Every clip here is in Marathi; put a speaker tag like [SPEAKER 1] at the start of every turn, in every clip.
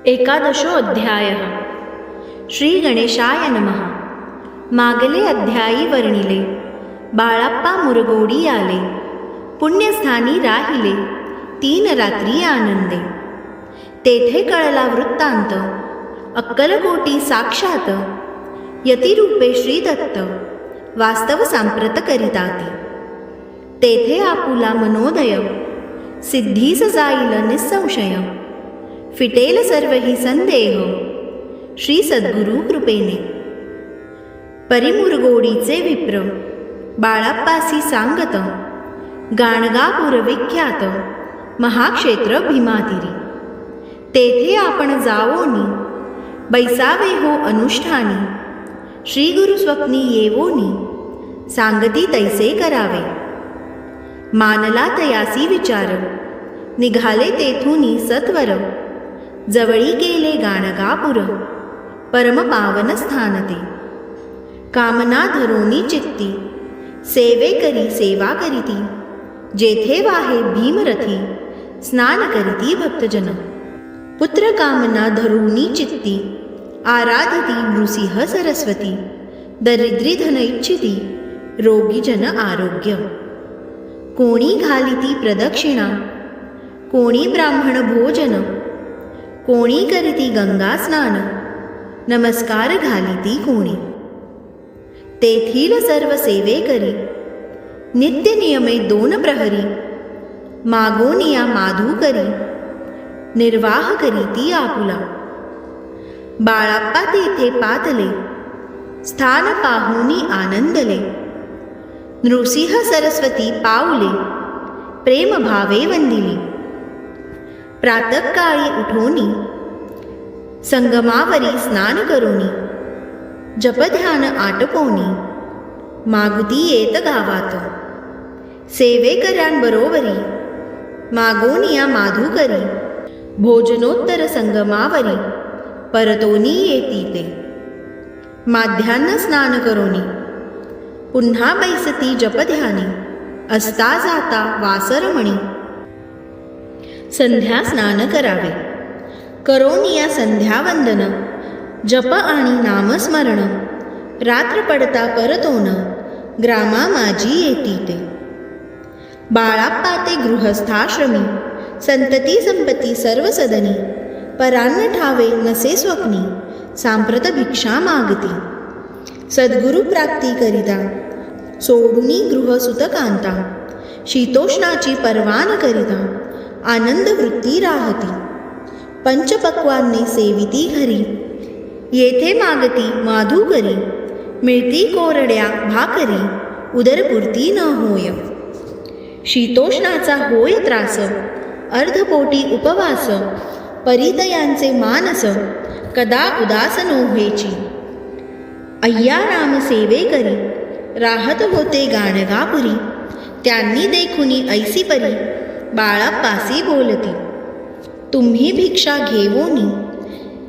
[SPEAKER 1] एकादशो अध्यायः श्री गणेशाय नमः। मागले अध्यायी वर्णिले बाळाप्पा मुरगोडी आले, पुण्यस्थानी राहिले 3 रात्री आनंदे। तेथे कळला वृत्तांत, अक्कलकोटी साक्षात यतिरूपे श्रीदत्त वास्तव सांप्रत करिताती। तेथे आपुला मनोदय सिद्धीस जाईल निसंशय, फिटेल सर्वही संदेह श्री सद्गुरु कृपेने। परिमुरगोडीचे विप्र बाळाप्पासी सांगत, गाणगापूर विख्यात महाक्षेत्र भीमातीरी। तेथे आपण जावोनी बैसावे हो अनुष्ठानी, श्री गुरु स्वप्नी येवोनी सांगती तैसे करावे। मानला तयासी विचार निघाले तेथुनी सत्वर, जवळी गेले गाणगापूर परमपावन स्थान ते। कामना धरोनी चित्ती सेवे करी सेवा करीती, जेथे वाहे भीमरथी स्नान करीती भक्तजन। पुत्र कामना धरोनी चित्ती आराधती नृसिंह सरस्वती, दरिद्री धन इच्छिती रोगी जन आरोग्य। कोणी घालिती प्रदक्षिणा कोणी ब्राह्मण भोजन, कोणी करीती गंगा स्नान नमस्कार घालिती कोणी। तेथील सर्व सेवे करी नित्य नियमे 2 प्रहरी, मागोनिया माधू करी निर्वाह करीती आपुला। बाळाप्पा तेथे पातले स्थान पाहुनी आनंदले, नृसिंह सरस्वती पावले प्रेम भावे वंदिली। प्रातःकाळी उठोनी संगमावरी स्नान करोनी, जपध्यान आटपोनी मागुती येत गावात। सेवेकऱ्यांबरोबरी मागोनिया माधू करी, भोजनोत्तर संगमावरी परतोनी येती ते। माध्यान्ह स्नान करोनी पुन्हा बैसती जपध्यानी, असता जाता वासरमणी संध्या स्नान करावे। करोनिया संध्यावंदन जप आणि नामस्मरण, रात्र पडता परतोन ग्रामा माझी येती ते। बाळाप्पा ते गृहस्थाश्रमी संतती संपत्ती सर्व सदनी, परान्न ठावे नसे स्वप्नी सांप्रत भिक्षा मागती। सद्गुरु प्राप्ती करिता सोडुनी गृहसुतकांता, शीतोष्णाची पर्वा न करिता आनंद वृत्ती राहती। पंचपक्वान्ने सेविती घरी, येथे मागती माधू करी, मिळती कोरड्या भाकरी उदरपूर्ती न होय। शीतोष्णाचा होय त्रास अर्धपोटी उपवास, परितयांचे मानस कदा उदास नोव्हेची। अय्या राम सेवे करी राहत होते गाणगापुरी, त्यांनी देखुनी ऐसी परी बाळाप्पासी बोलती। तुम्ही भिक्षा घेवोनी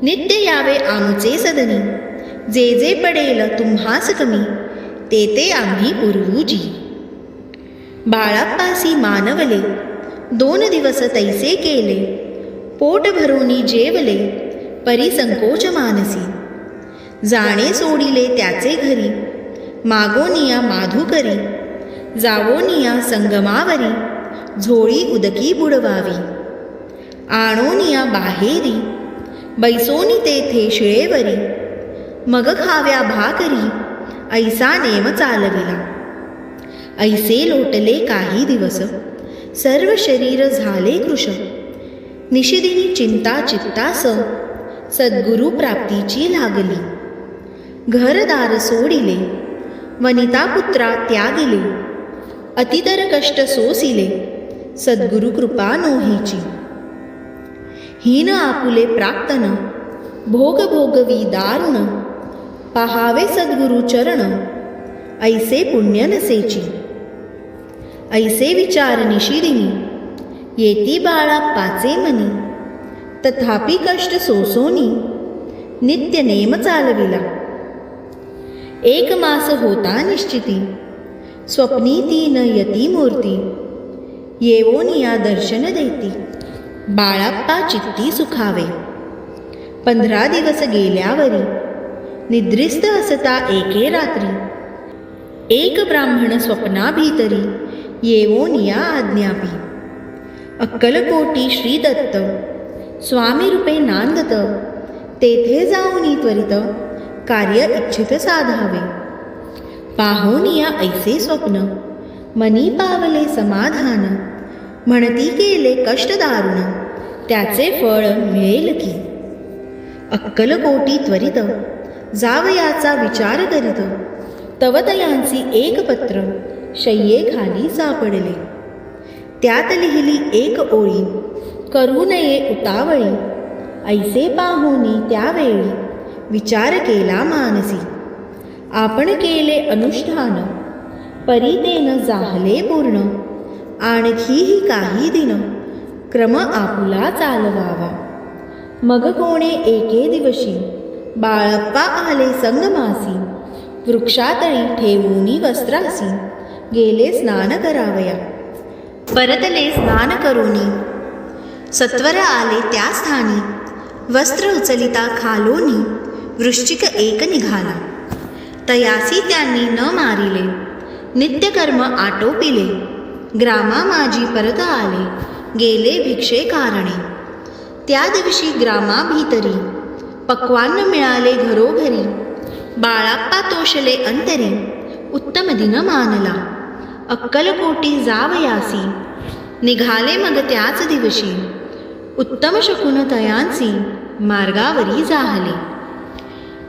[SPEAKER 1] नित्य यावे आमचे सदनी, जे जे पडेल तुम्हास कमी ते ते आम्ही पुरवूजी। बाळाप्पासी मानवले 2 दिवस तैसे केले, पोट भरोनी जेवले परिसंकोच मानसी। जाणे सोडिले त्याचे घरी, मागोनिया माधू करी, जावोनिया संगमावरी झोळी उदकी बुडवावी। आणोनिया बाहेरी बैसोनी तेथे शिळेवरी, मग खाव्या भाकरी ऐसा नेम चालविला। ऐसे लोटले काही दिवस सर्व शरीर झाले कृश, निशिदिनी चिंता चित्तास सद्गुरु प्राप्तीची लागली। घरदार सोडिले वनितापुत्रा त्यागिले, अतितर कष्ट सोसिले सद्गुरु कृपा नोहीची। हीन आपुले प्राक्तन भोग भोगवी दारुण, पहावे सद्गुरु चरण ऐसे पुण्य नसेची। ऐसे विचार निशिदिनी येती बाळाप्पाचे मनी, तथापि कष्ट सोसोनी नित्य नेम चालविला। 1 मास होता निश्चिती, स्वप्नी 3 यती मूर्ती, येवोनिया दर्शन देती बाळाप्पा चित्ती सुखावे। 15 दिवस गेल्यावरी निद्रिस्त असता एके रात्री एक ब्राह्मण स्वप्नाभितरी येवोन या आज्ञापी. अक्कलकोटी श्री दत्त स्वामी रूपे नांदत तेथे जाऊनी त्वरित कार्य इच्छित साधावे. पाहून या ऐसे स्वप्न मनी पावले समाधान. म्हणती केले कष्ट दारुण त्याचे फळ मिळेल की. अक्कलकोटी त्वरित जावयाचा विचार करीत तवतयांची एक पत्र शय्येखाली सापडले. त्यात लिहिली एक ओळी करू नये उतावळी. ऐसे पाहुनी त्यावेळी विचार केला मानसी. आपण केले अनुष्ठान परीतेन जाहले पूर्ण. आणखीही काही दिन क्रम आपुला चालवावा. मग कोणे एके दिवशी बाळप्पा आले संगमासी. वृक्षातळी ठेवूनी वस्त्रासी गेले स्नान करावया. परतले स्नान करूनी सत्वर आले त्या स्थानी. वस्त्र उचलिता खालोनी वृश्चिक एक निघाला. तयासी त्यांनी न मारिले नित्यकर्म आटोपिले. ग्रामा माझी परत आले गेले भिक्षे कारणे. त्या दिवशी ग्रामाभीतरी पक्वान्न मिळाले घरोघरी. बाळाप्पा तोषले अंतरी उत्तम दिन मानला. अक्कलकोटी जावयासी निघाले मग त्याच दिवशी. उत्तम शकुन तयांसी मार्गावरी जाहले.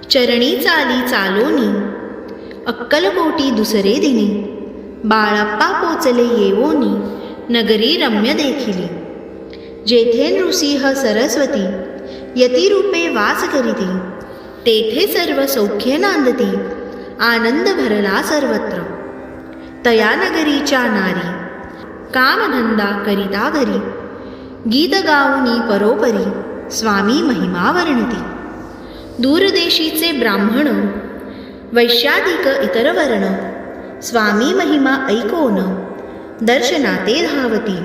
[SPEAKER 1] चरणी चाली चालोनी अक्कलकोटी दुसरे दिनी. बाळाप्पा पोचले येवोनी नगरी रम्य देखिली. जेथे नृसिंह सरस्वती यतिरूपे वास करीती. तेथे सर्व सौख्य नांदती आनंद भरला सर्वत्र. तया नगरीच्या नारी कामधंदा करिता घरी. गीत गाऊनी परोपरी स्वामी महिमा वर्णती. दूरदेशीचे ब्राह्मण वैश्याधिक इतर वर्ण. स्वामी महिमा ऐकोन दर्शनाते धावती.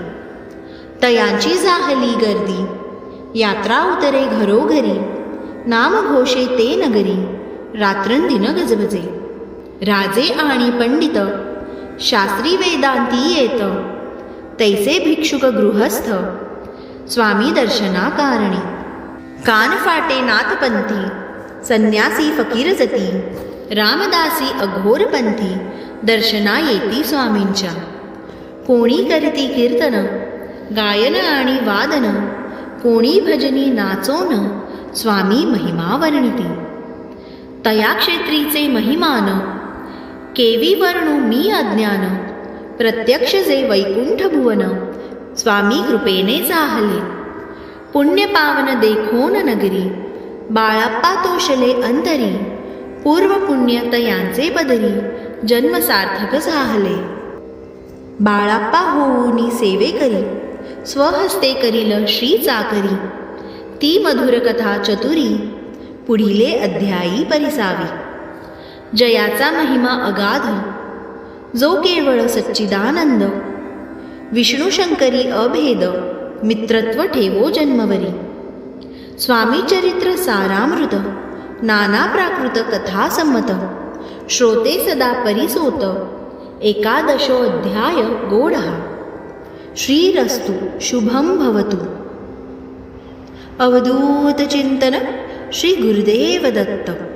[SPEAKER 1] तयांची जाहली गर्दी यात्रा उतरे घरोघरी. नाम घोषे ते नगरी रात्रंदिन गजबजे. राजे आणि पंडित शास्त्री वेदांती येत. तैसे भिक्षुक गृहस्थ स्वामी दर्शना कारणी. कान फाटे नाथपंथी संन्यासी फकीर जती. रामदासी अघोरपंथी दर्शना येती स्वामींच्या. कोणी करती कीर्तन गायन आणि वादन. कोणी भजनी नाचोन स्वामी महिमा वर्णिती. तया क्षेत्रीचे महिमान केवी वर्णू मी अज्ञान. प्रत्यक्ष जे वैकुंठ भुवन स्वामी कृपेने जाहले. पुण्य पावन देखोन नगरी बाळाप्पा तोषले अंतरी. पूर्व पुण्य तयांचे पदरी जन्म सार्थक जाहले. बाळाप्पा होऊनी सेवे करी स्वहस्ते करील श्री चाकरी. ती मधुर कथा चतुरी पुढिले अध्यायी परिसावी. जयाचा महिमा अगाध जो केवळ सच्चिदानंद. विष्णू शंकरी अभेद मित्रत्व ठेवो जन्मवरी. स्वामी चरित्र सारामृत नाना प्राकृत कथा संमत. श्रोते सदा परिसोत 11 अध्याय गोढा. श्रीरस्तु शुभम भवतु. अवधूत चिंतन श्री गुरुदेव दत्त.